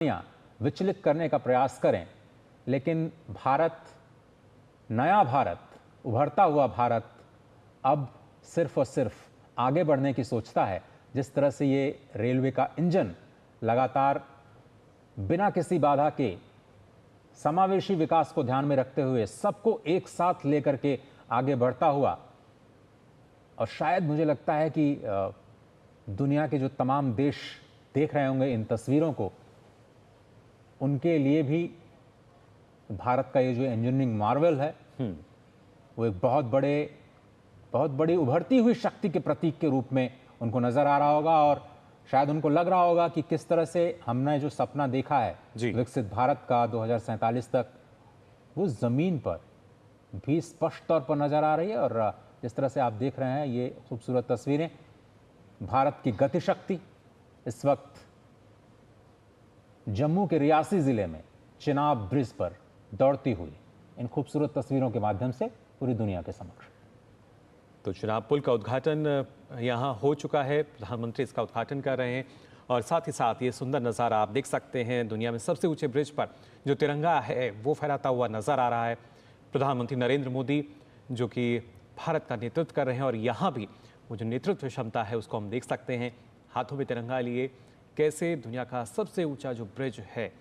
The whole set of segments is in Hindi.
विचलित करने का प्रयास करें, लेकिन भारत, नया भारत, उभरता हुआ भारत अब सिर्फ और सिर्फ आगे बढ़ने की सोचता है। जिस तरह से ये रेलवे का इंजन लगातार बिना किसी बाधा के समावेशी विकास को ध्यान में रखते हुए सबको एक साथ लेकर के आगे बढ़ता हुआ, और शायद मुझे लगता है कि दुनिया के जो तमाम देश देख रहे होंगे इन तस्वीरों को, उनके लिए भी भारत का ये जो इंजीनियरिंग मार्वल है वो एक बहुत बड़ी उभरती हुई शक्ति के प्रतीक के रूप में उनको नजर आ रहा होगा। और शायद उनको लग रहा होगा कि किस तरह से हमने जो सपना देखा है विकसित भारत का 2047 तक, वो जमीन पर भी स्पष्ट तौर पर नजर आ रही है। और जिस तरह से आप देख रहे हैं ये खूबसूरत तस्वीरें, भारत की गति शक्ति इस वक्त जम्मू के रियासी जिले में चिनाब ब्रिज पर दौड़ती हुई इन खूबसूरत तस्वीरों के माध्यम से पूरी दुनिया के समक्ष। तो चिनाब पुल का उद्घाटन यहाँ हो चुका है, प्रधानमंत्री इसका उद्घाटन कर रहे हैं और साथ ही साथ ये सुंदर नज़ारा आप देख सकते हैं। दुनिया में सबसे ऊंचे ब्रिज पर जो तिरंगा है वो फहराता हुआ नजर आ रहा है। प्रधानमंत्री नरेंद्र मोदी जो कि भारत का नेतृत्व कर रहे हैं, और यहाँ भी वो जो नेतृत्व क्षमता है उसको हम देख सकते हैं। हाथों में तिरंगा लिए कैसे दुनिया का सबसे ऊंचा जो ब्रिज है,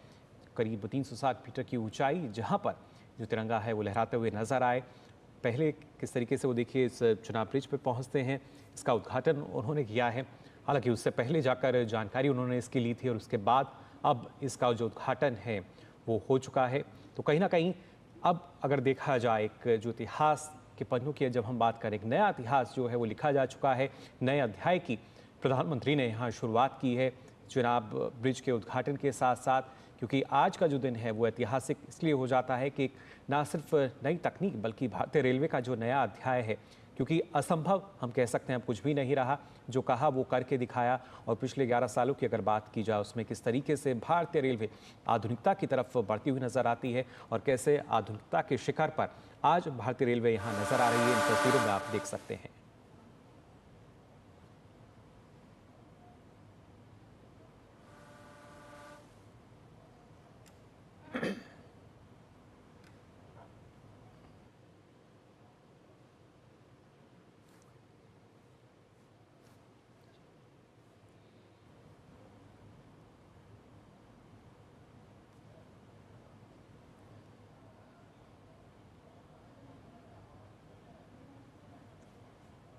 करीब 360 मीटर की ऊंचाई, जहाँ पर जो तिरंगा है वो लहराते हुए नजर आए। पहले किस तरीके से वो देखिए इस चिनाब ब्रिज पे पहुंचते हैं, इसका उद्घाटन उन्होंने किया है। हालांकि उससे पहले जाकर जानकारी उन्होंने इसकी ली थी और उसके बाद अब इसका जो उद्घाटन है वो हो चुका है। तो कहीं ना कहीं अब अगर देखा जाए एक जो इतिहास के पन्नों की जब हम बात करें, एक नया इतिहास जो है वो लिखा जा चुका है। नए अध्याय की प्रधानमंत्री ने यहाँ शुरुआत की है चिनाब ब्रिज के उद्घाटन के साथ साथ, क्योंकि आज का जो दिन है वो ऐतिहासिक इसलिए हो जाता है कि ना सिर्फ नई तकनीक बल्कि भारतीय रेलवे का जो नया अध्याय है, क्योंकि असंभव हम कह सकते हैं अब कुछ भी नहीं रहा, जो कहा वो करके दिखाया। और पिछले 11 सालों की अगर बात की जाए उसमें किस तरीके से भारतीय रेलवे आधुनिकता की तरफ बढ़ती हुई नजर आती है और कैसे आधुनिकता के शिखर पर आज भारतीय रेलवे यहाँ नजर आ रही है, इन तस्वीरों में आप देख सकते हैं।